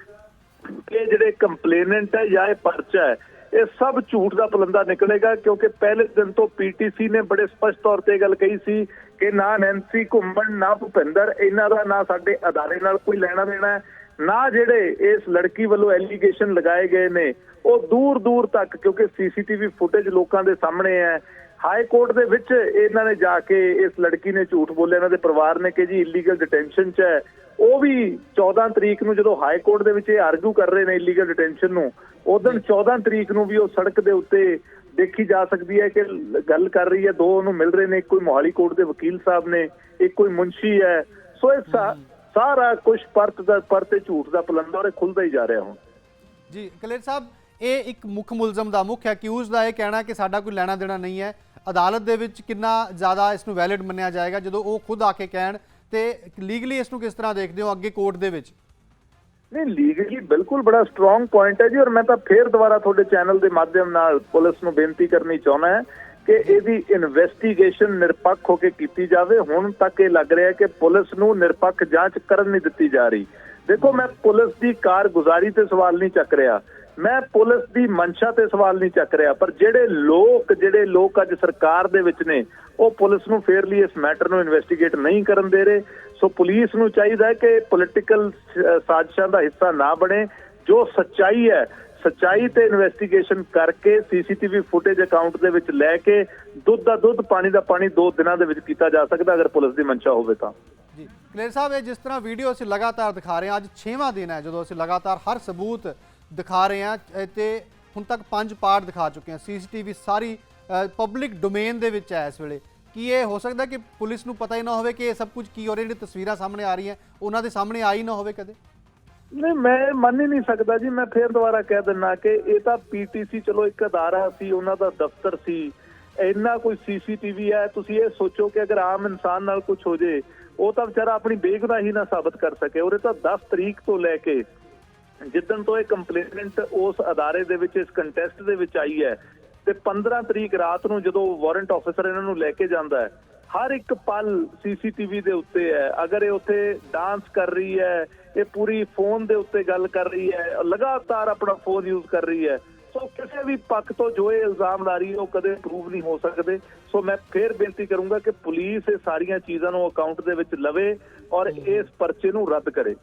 [SPEAKER 4] ਕਿ ਜਿਹੜੇ ਕੰਪਲੇਨੈਂਟ ਹੈ ਜਾਂ ਇਹ ਪਰਚਾ ਹੈ, ਇਹ ਸਭ ਝੂਠ ਦਾ ਪਲੰਦਾ ਨਿਕਲੇਗਾ। ਕਿਉਂਕਿ ਪਹਿਲੇ ਦਿਨ ਤੋਂ PTC ਨੇ ਬੜੇ ਸਪਸ਼ਟ ਤੌਰ ਤੇ ਗੱਲ ਕਹੀ ਸੀ ਕਿ ਨਾ ਨੈਂਸੀ ਘੁੰਮਣ ਨਾ ਭੁਪਿੰਦਰ, ਇਹਨਾਂ ਦਾ ਨਾ ਸਾਡੇ ਅਦਾਰੇ ਨਾਲ ਕੋਈ ਲੈਣਾ ਦੇਣਾ ਹੈ, ਨਾ ਜਿਹੜੇ ਇਸ ਲੜਕੀ ਵੱਲੋਂ ਐਲੀਗੇਸ਼ਨ ਲਗਾਏ ਗਏ ਨੇ ਉਹ ਦੂਰ ਦੂਰ ਤੱਕ, ਕਿਉਂਕਿ CCTV ਫੁਟੇਜ ਲੋਕਾਂ ਦੇ ਸਾਹਮਣੇ ਹੈ। ਹਾਈ ਕੋਰਟ ਦੇ ਵਿੱਚ ਇਹਨਾਂ ਨੇ ਜਾ ਕੇ ਇਸ ਲੜਕੀ ਨੇ ਝੂਠ ਬੋਲਿਆ, ਇਹਨਾਂ ਦੇ ਪਰਿਵਾਰ ਨੇ ਕਿ ਜੀ ਇਲੀਗਲ ਡਿਟੈਂਸ਼ਨ 'ਚ ਹੈ। ਉਹ ਵੀ 14 ਤਰੀਕ ਨੂੰ ਜਦੋਂ ਹਾਈ ਕੋਰਟ ਦੇ ਵਿੱਚ ਇਹ ਆਰਗੂ ਕਰ ਰਹੇ ਨੇ ਇਲੀਗਲ ਡਿਟੈਂਸ਼ਨ ਨੂੰ, ਉਦੋਂ 14 ਤਰੀਕ ਨੂੰ ਵੀ ਉਹ ਸੜਕ ਦੇ ਉੱਤੇ ਦੇਖੀ ਜਾ ਸਕਦੀ ਹੈ ਕਿ ਗੱਲ ਕਰ ਰਹੀ ਹੈ। ਦੋ ਉਹਨੂੰ ਮਿਲ ਰਹੇ ਨੇ, ਇੱਕ ਕੋਈ ਮੋਹਾਲੀ ਕੋਰਟ ਦੇ ਵਕੀਲ ਸਾਹਿਬ ਨੇ, ਇੱਕ ਕੋਈ ਮੁਨਸ਼ੀ ਹੈ। ਸੋ ਇਹ ਸਾਰਾ ਕੁਝ ਪਰਤੇ ਝੂਠ ਦਾ ਪਲੰਦਾ ਔਰ ਇਹ ਖੁੱਲਦਾ ਹੀ ਜਾ ਰਿਹਾ ਹੁਣ।
[SPEAKER 1] ਜੀ ਕਲੇਰ ਸਾਹਿਬ, ਇਹ ਇੱਕ ਮੁੱਖ ਮੁਲਜ਼ਮ ਦਾ, ਮੁੱਖ ਅਕਿਊਜ਼ ਦਾ ਇਹ ਕਹਿਣਾ ਕਿ ਸਾਡਾ ਕੋਈ ਲੈਣਾ ਦੇਣਾ ਨਹੀਂ ਹੈ, ਅਦਾਲਤ ਦੇ ਵਿੱਚ ਕਿੰਨਾ ਜ਼ਿਆਦਾ ਇਸ ਨੂੰ ਵੈਲਿਡ ਮੰਨਿਆ ਜਾਏਗਾ ਜਦੋਂ ਉਹ ਖੁਦ ਆ ਕੇ ਕਹਿਣ? ਤੇ ਲੀਗਲੀ ਇਸ ਨੂੰ ਕਿਸ ਤਰ੍ਹਾਂ ਦੇਖਦੇ ਹੋ ਅੱਗੇ ਕੋਰਟ ਦੇ ਵਿੱਚ?
[SPEAKER 4] ਨਹੀਂ, ਲੀਗਲੀ ਬਿਲਕੁਲ ਬੜਾ ਸਟਰੋਂਗ ਪੁਆਇੰਟ ਹੈ ਜੀ। ਔਰ ਮੈਂ ਤਾਂ ਫੇਰ ਦੁਬਾਰਾ ਤੁਹਾਡੇ ਚੈਨਲ ਦੇ ਮਾਧਿਅਮ ਨਾਲ ਪੁਲਿਸ ਨੂੰ ਬੇਨਤੀ ਕਰਨੀ ਚਾਹੁੰਦਾ ਹਾਂ ਕਿ ਇਹਦੀ ਇਨਵੈਸਟੀਗੇਸ਼ਨ ਨਿਰਪੱਖ ਹੋ ਕੇ ਕੀਤੀ ਜਾਵੇ। ਹੁਣ ਤੱਕ ਇਹ ਲੱਗ ਰਿਹਾ ਕਿ ਪੁਲਿਸ ਨੂੰ ਨਿਰਪੱਖ ਜਾਂਚ ਕਰਨ ਨਹੀਂ ਦਿੱਤੀ ਜਾ ਰਹੀ। ਦੇਖੋ, ਮੈਂ ਪੁਲਿਸ ਦੀ ਕਾਰਗੁਜ਼ਾਰੀ ਤੇ ਸਵਾਲ ਨਹੀਂ ਚੱਕ ਰਿਹਾ, ਮੈਂ ਪੁਲਿਸ ਦੀ ਮਨਸ਼ਾ ਤੇ ਸਵਾਲ ਨਹੀਂ ਚੱਕ ਰਿਹਾ, ਪਰ ਜਿਹੜੇ ਲੋਕ ਅੱਜ ਸਰਕਾਰ ਦੇ ਵਿੱਚ ਨੇ ਉਹ ਪੁਲਿਸ ਨੂੰ ਫੇਅਰਲੀ ਇਸ ਮੈਟਰ ਨੂੰ ਇਨਵੈਸਟੀਗੇਟ ਨਹੀਂ ਕਰਨ ਦੇ ਰਹੇ। ਸੋ ਪੁਲਿਸ ਨੂੰ ਚਾਹੀਦਾ ਹੈ ਕਿ ਪੋਲੀਟੀਕਲ ਸਾਜ਼ਿਸ਼ਾਂ ਦਾ ਹਿੱਸਾ ਨਾ ਬਣੇ। ਜੋ ਸੱਚਾਈ ਹੈ, ਸੱਚਾਈ ਤੇ ਇਨਵੈਸਟੀਗੇਸ਼ਨ ਕਰਕੇ CCTV ਫੁਟੇਜ ਅਕਾਊਂਟ ਦੇ ਵਿੱਚ ਲੈ ਕੇ ਦੁੱਧ ਦਾ ਦੁੱਧ, ਪਾਣੀ ਦਾ ਪਾਣੀ 2 ਦਿਨਾਂ ਦੇ ਵਿੱਚ ਕੀਤਾ ਜਾ ਸਕਦਾ ਅਗਰ ਪੁਲਿਸ ਦੀ ਮਨਸ਼ਾ ਹੋਵੇ ਤਾਂ।
[SPEAKER 1] ਜੀ ਕਲੇਰ ਸਾਹਿਬ, ਇਹ ਜਿਸ ਤਰ੍ਹਾਂ ਵੀਡੀਓ ਅਸੀਂ ਲਗਾਤਾਰ ਦਿਖਾ ਰਹੇ ਹਾਂ, ਅੱਜ 6ਵਾਂ ਦਿਨ ਹੈ ਜਦੋਂ ਅਸੀਂ ਲਗਾਤਾਰ ਹਰ ਸਬੂਤ ਦਿਖਾ ਰਹੇ ਹਾਂ, ਤੇ ਹੁਣ ਤੱਕ 5 ਪਾਰਟ ਦਿਖਾ ਚੁੱਕੇ ਹਾਂ। CCTV ਸਾਰੀ ਪਬਲਿਕ ਡੋਮੇਨ ਦੇ ਵਿੱਚ ਹੈ ਇਸ ਵੇਲੇ। ਕੀ ਇਹ ਹੋ ਸਕਦਾ ਕਿ ਪੁਲਿਸ ਨੂੰ ਪਤਾ ਹੀ ਨਾ ਹੋਵੇ ਕਿ ਇਹ ਸਭ ਕੁਝ ਕੀ ਹੋ ਰਿਹਾ? ਜਿਹੜੀ ਤਸਵੀਰਾਂ ਸਾਹਮਣੇ ਆ ਰਹੀਆਂ ਉਹਨਾਂ ਦੇ ਸਾਹਮਣੇ ਆਈ ਨਾ ਹੋਵੇ ਕਦੇ?
[SPEAKER 4] ਨਹੀਂ, ਮੈਂ ਮੰਨ ਹੀ ਨਹੀਂ ਸਕਦਾ ਜੀ। ਮੈਂ ਫੇਰ ਦੁਬਾਰਾ ਕਹਿ ਦਿੰਦਾ ਕਿ ਇਹ ਤਾਂ PTC ਚਲੋ ਇੱਕ ਅਦਾਰਾ ਸੀ, ਉਹਨਾਂ ਦਾ ਦਫ਼ਤਰ ਸੀ, ਇੰਨਾ ਕੋਈ CCTV ਹੈ। ਤੁਸੀਂ ਇਹ ਸੋਚੋ ਕਿ ਅਗਰ ਆਮ ਇਨਸਾਨ ਨਾਲ ਕੁਝ ਹੋ ਜੇ, ਉਹ ਤਾਂ ਵਿਚਾਰਾ ਆਪਣੀ ਬੇਗੁਨਾਹੀ ਨਾ ਸਾਬਤ ਕਰ ਸਕੇ। ਉਹਦੇ ਤਾਂ 10 ਤਰੀਕ ਤੋਂ ਲੈ ਕੇ ਜਿੱਦਣ ਤੋਂ ਇਹ ਕੰਪਲੇਨੈਂਟ ਉਸ ਅਦਾਰੇ ਦੇ ਵਿੱਚ ਇਸ ਕੰਟੈਸਟ ਦੇ ਵਿੱਚ ਆਈ ਹੈ, ਤੇ 15 ਤਰੀਕ ਰਾਤ ਨੂੰ ਜਦੋਂ ਵਾਰੰਟ ਆਫਿਸਰ ਇਹਨਾਂ ਨੂੰ ਲੈ ਕੇ ਜਾਂਦਾ ਹੈ, ਹਰ ਇੱਕ ਪਲ CCTV ਦੇ ਉੱਤੇ ਹੈ। ਅਗਰ ਇਹ ਉੱਥੇ ਡਾਂਸ ਕਰ ਰਹੀ ਹੈ, ਇਹ ਪੂਰੀ ਫੋਨ ਦੇ ਉੱਤੇ ਗੱਲ ਕਰ ਰਹੀ ਹੈ, ਲਗਾਤਾਰ ਆਪਣਾ ਫੋਨ ਯੂਜ਼ ਕਰ ਰਹੀ ਹੈ। ਸੋ ਕਿਸੇ ਵੀ ਪੱਖ ਤੋਂ ਜੋ ਇਹ ਇਲਜ਼ਾਮ ਲਾ ਰਹੀ ਹੈ ਉਹ ਕਦੇ ਪ੍ਰੂਵ ਨਹੀਂ ਹੋ ਸਕਦੇ। ਸੋ ਮੈਂ ਫੇਰ ਬੇਨਤੀ ਕਰੂੰਗਾ ਕਿ ਪੁਲਿਸ ਇਹ ਸਾਰੀਆਂ ਚੀਜ਼ਾਂ ਨੂੰ ਅਕਾਊਂਟ ਦੇ ਵਿੱਚ ਲਵੇ ਔਰ ਇਸ ਪਰਚੇ ਨੂੰ ਰੱਦ ਕਰੇ।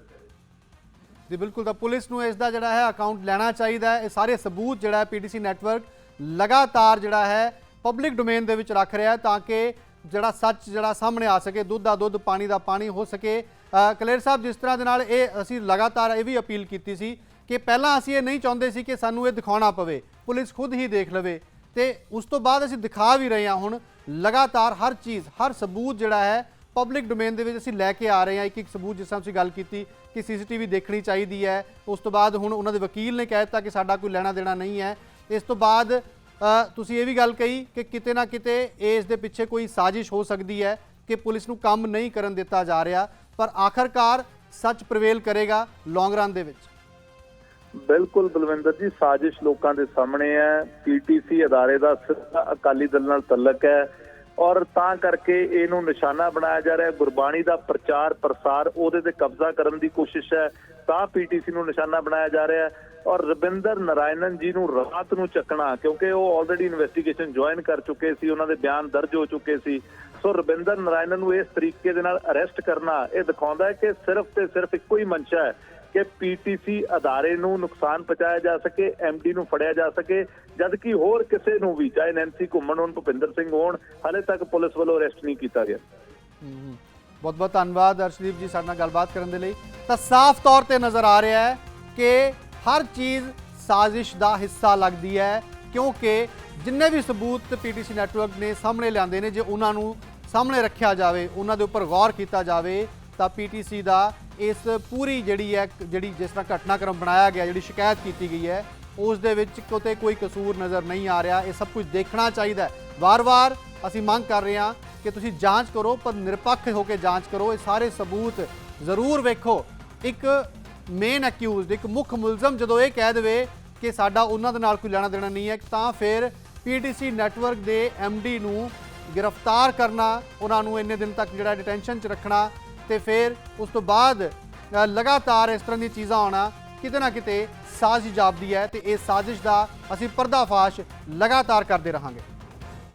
[SPEAKER 1] ਜੀ ਬਿਲਕੁਲ, ਤਾਂ ਪੁਲਿਸ ਨੂੰ ਇਸ ਦਾ ਜਿਹੜਾ ਹੈ ਅਕਾਊਂਟ ਲੈਣਾ ਚਾਹੀਦਾ ਹੈ। ਇਹ ਸਾਰੇ ਸਬੂਤ ਜਿਹੜਾ PTC ਨੈਟਵਰਕ ਲਗਾਤਾਰ ਜਿਹੜਾ ਹੈ ਪਬਲਿਕ ਡੋਮੇਨ ਦੇ ਵਿੱਚ ਰੱਖ ਰਿਹਾ ਹੈ ਤਾਂ ਕਿ ਜਿਹੜਾ ਸੱਚ ਜਿਹੜਾ ਸਾਹਮਣੇ ਆ ਸਕੇ, ਦੁੱਧ ਦਾ ਦੁੱਧ ਪਾਣੀ ਦਾ ਪਾਣੀ ਹੋ ਸਕੇ। ਕਲੇਰ ਸਾਹਿਬ, ਜਿਸ ਤਰ੍ਹਾਂ ਦੇ ਨਾਲ ਇਹ ਅਸੀਂ ਲਗਾਤਾਰ ਇਹ ਵੀ ਅਪੀਲ ਕੀਤੀ ਸੀ ਕਿ ਪਹਿਲਾਂ ਅਸੀਂ ਇਹ ਨਹੀਂ ਚਾਹੁੰਦੇ ਸੀ ਕਿ ਸਾਨੂੰ ਇਹ ਦਿਖਾਉਣਾ ਪਵੇ, ਪੁਲਿਸ ਖੁਦ ਹੀ ਦੇਖ ਲਵੇ, ਤੇ ਉਸ ਤੋਂ ਬਾਅਦ ਅਸੀਂ ਦਿਖਾ ਵੀ ਰਹੇ ਹਾਂ। ਹੁਣ ਲਗਾਤਾਰ ਹਰ ਚੀਜ਼, ਹਰ ਸਬੂਤ ਜਿਹੜਾ ਹੈ ਪਬਲਿਕ ਡੋਮੇਨ ਦੇ ਵਿੱਚ ਅਸੀਂ ਲੈ ਕੇ ਆ ਰਹੇ ਹਾਂ। ਇੱਕ ਸਬੂਤ, ਜਿਸ ਤਰ੍ਹਾਂ ਤੁਸੀਂ ਗੱਲ ਕੀਤੀ ਕਿ CCTV ਦੇਖਣੀ ਚਾਹੀਦੀ ਹੈ, ਉਸ ਤੋਂ ਬਾਅਦ ਹੁਣ ਉਹਨਾਂ ਦੇ ਵਕੀਲ ਨੇ ਕਹਿ ਦਿੱਤਾ ਕਿ ਸਾਡਾ ਕੋਈ ਲੈਣਾ ਦੇਣਾ ਨਹੀਂ ਹੈ। ਇਸ ਤੋਂ ਬਾਅਦ ਤੁਸੀਂ ਇਹ ਵੀ ਗੱਲ ਕਹੀ ਕਿ ਕਿਤੇ ਨਾ ਕਿਤੇ ਇਸ ਦੇ ਪਿੱਛੇ ਕੋਈ ਸਾਜ਼ਿਸ਼ ਹੋ ਸਕਦੀ ਹੈ ਕਿ ਪੁਲਿਸ ਨੂੰ ਕੰਮ ਨਹੀਂ ਕਰਨ ਦਿੱਤਾ ਜਾ ਰਿਹਾ, ਪਰ ਆਖਰਕਾਰ ਸੱਚ ਪ੍ਰਵੇਲ ਕਰੇਗਾ ਲੌਂਗ ਰਨ ਦੇ ਵਿੱਚ।
[SPEAKER 4] ਬਿਲਕੁਲ ਬਲਵਿੰਦਰ ਜੀ, ਸਾਜ਼ਿਸ਼ ਲੋਕਾਂ ਦੇ ਸਾਹਮਣੇ ਹੈ। PTC ਅਦਾਰੇ ਦਾ ਸਿੱਧਾ ਅਕਾਲੀ ਦਲ ਨਾਲ ਤਲਕ ਹੈ ਔਰ ਤਾਂ ਕਰਕੇ ਇਹਨੂੰ ਨਿਸ਼ਾਨਾ ਬਣਾਇਆ ਜਾ ਰਿਹਾ। ਗੁਰਬਾਣੀ ਦਾ ਪ੍ਰਚਾਰ ਪ੍ਰਸਾਰ, ਉਹਦੇ ਤੇ ਕਬਜ਼ਾ ਕਰਨ ਦੀ ਕੋਸ਼ਿਸ਼ ਹੈ, ਤਾਂ PTC ਨੂੰ ਨਿਸ਼ਾਨਾ ਬਣਾਇਆ ਜਾ ਰਿਹਾ ਹੈ। ਔਰ ਰਵਿੰਦਰ ਨਾਰਾਇਣਨ ਜੀ ਨੂੰ ਰਾਤ ਨੂੰ ਚੱਕਣਾ, ਕਿਉਂਕਿ ਉਹ ਆਲਰੇਡੀ ਇਨਵੈਸਟੀਗੇਸ਼ਨ ਜੁਆਇਨ ਕਰ ਚੁੱਕੇ ਸੀ, ਉਹਨਾਂ ਦੇ ਬਿਆਨ ਦਰਜ ਹੋ ਚੁੱਕੇ ਸੀ। ਸੋ ਰਵਿੰਦਰ ਨਾਰਾਇਣਨ ਨੂੰ ਇਸ ਤਰੀਕੇ ਦੇ ਨਾਲ ਅਰੈਸਟ ਕਰਨਾ, ਇਹ ਦਿਖਾਉਂਦਾ ਹੈ ਕਿ ਸਿਰਫ ਤੇ ਸਿਰਫ ਇੱਕੋ ਹੀ ਮਨਸ਼ਾ ਹੈ ਕਿ PTC ਅਦਾਰੇ ਨੂੰ ਨੁਕਸਾਨ ਪਹੁੰਚਾਇਆ ਜਾ ਸਕੇ, MD ਨੂੰ ਫੜਿਆ ਜਾ ਸਕੇ, ਜਦਕਿ ਹੋਰ ਕਿਸੇ ਨੂੰ ਵੀ, ਚਾਹੇ ਨੈਂਸੀ ਘੁੰਮਣ ਹੋਣ, ਭੁਪਿੰਦਰ ਸਿੰਘ ਹੋਣ, ਹਾਲੇ ਤੱਕ ਪੁਲਿਸ ਵੱਲੋਂ ਅਰੈਸਟ ਨਹੀਂ ਕੀਤਾ ਗਿਆ।
[SPEAKER 1] ਬਹੁਤ ਬਹੁਤ ਧੰਨਵਾਦ ਅਰਸ਼ਦੀਪ ਜੀ ਸਾਡੇ ਨਾਲ ਗੱਲਬਾਤ ਕਰਨ ਦੇ ਲਈ। ਤਾਂ ਸਾਫ਼ ਤੌਰ ਤੇ ਨਜ਼ਰ ਆ ਰਿਹਾ ਹੈ ਕਿ ਹਰ ਚੀਜ਼ ਸਾਜ਼ਿਸ਼ ਦਾ ਹਿੱਸਾ ਲੱਗਦੀ ਹੈ, ਕਿਉਂਕਿ ਜਿੰਨੇ ਵੀ ਸਬੂਤ PTC ਨੈਟਵਰਕ ਨੇ ਸਾਹਮਣੇ ਲਿਆਂਦੇ ਨੇ, ਜੇ ਉਹਨਾਂ ਨੂੰ ਸਾਹਮਣੇ ਰੱਖਿਆ ਜਾਵੇ, ਉਹਨਾਂ ਦੇ ਉੱਪਰ ਗੌਰ ਕੀਤਾ ਜਾਵੇ, ਤਾਂ PTC ਦਾ ਇਸ ਪੂਰੀ ਜਿਹੜੀ ਜਿਸ ਤਰ੍ਹਾਂ ਘਟਨਾਕ੍ਰਮ ਬਣਾਇਆ ਗਿਆ, ਜਿਹੜੀ ਸ਼ਿਕਾਇਤ ਕੀਤੀ ਗਈ ਹੈ, ਉਸ ਦੇ ਵਿੱਚ ਕਿਤੇ ਕੋਈ ਕਸੂਰ ਨਜ਼ਰ ਨਹੀਂ ਆ ਰਿਹਾ। ਇਹ ਸਭ ਕੁਝ ਦੇਖਣਾ ਚਾਹੀਦਾ ਹੈ। ਵਾਰ-ਵਾਰ ਅਸੀਂ ਮੰਗ ਕਰ ਰਹੇ ਹਾਂ ਕਿ ਤੁਸੀਂ ਜਾਂਚ ਕਰੋ, ਪਰ ਨਿਰਪੱਖ ਹੋ ਕੇ ਜਾਂਚ ਕਰੋ। ਇਹ ਸਾਰੇ ਸਬੂਤ ਜ਼ਰੂਰ ਵੇਖੋ। ਇੱਕ ਮੇਨ ਅਕਿਊਜ਼ਡ, ਇੱਕ ਮੁੱਖ ਮੁਲਜ਼ਮ ਜਦੋਂ ਇਹ ਕਹਿ ਦੇਵੇ ਕਿ ਸਾਡਾ ਉਹਨਾਂ ਦੇ ਨਾਲ ਕੋਈ ਲੈਣਾ ਦੇਣਾ ਨਹੀਂ ਹੈ, ਤਾਂ ਫਿਰ PTC ਨੈਟਵਰਕ ਦੇ MD ਨੂੰ ਗ੍ਰਿਫਤਾਰ ਕਰਨਾ, ਉਹਨਾਂ ਨੂੰ ਇੰਨੇ ਦਿਨ ਤੱਕ ਜਿਹੜਾ ਡਿਟੈਂਸ਼ਨ 'ਚ ਰੱਖਣਾ, ਤੇ ਫਿਰ ਉਸ ਤੋਂ ਬਾਅਦ ਲਗਾਤਾਰ ਇਸ ਤਰ੍ਹਾਂ ਦੀਆਂ ਚੀਜ਼ਾਂ ਆਉਣਾ ਕਿਤੇ ਨਾ ਕਿਤੇ ਸਾਜ਼ਿਸ਼ ਜਾਪਦੀ ਹੈ। ਤੇ ਇਸ ਸਾਜ਼ਿਸ਼ ਦਾ ਅਸੀਂ ਪਰਦਾਫਾਸ਼ ਲਗਾਤਾਰ ਕਰਦੇ ਰਹਾਂਗੇ।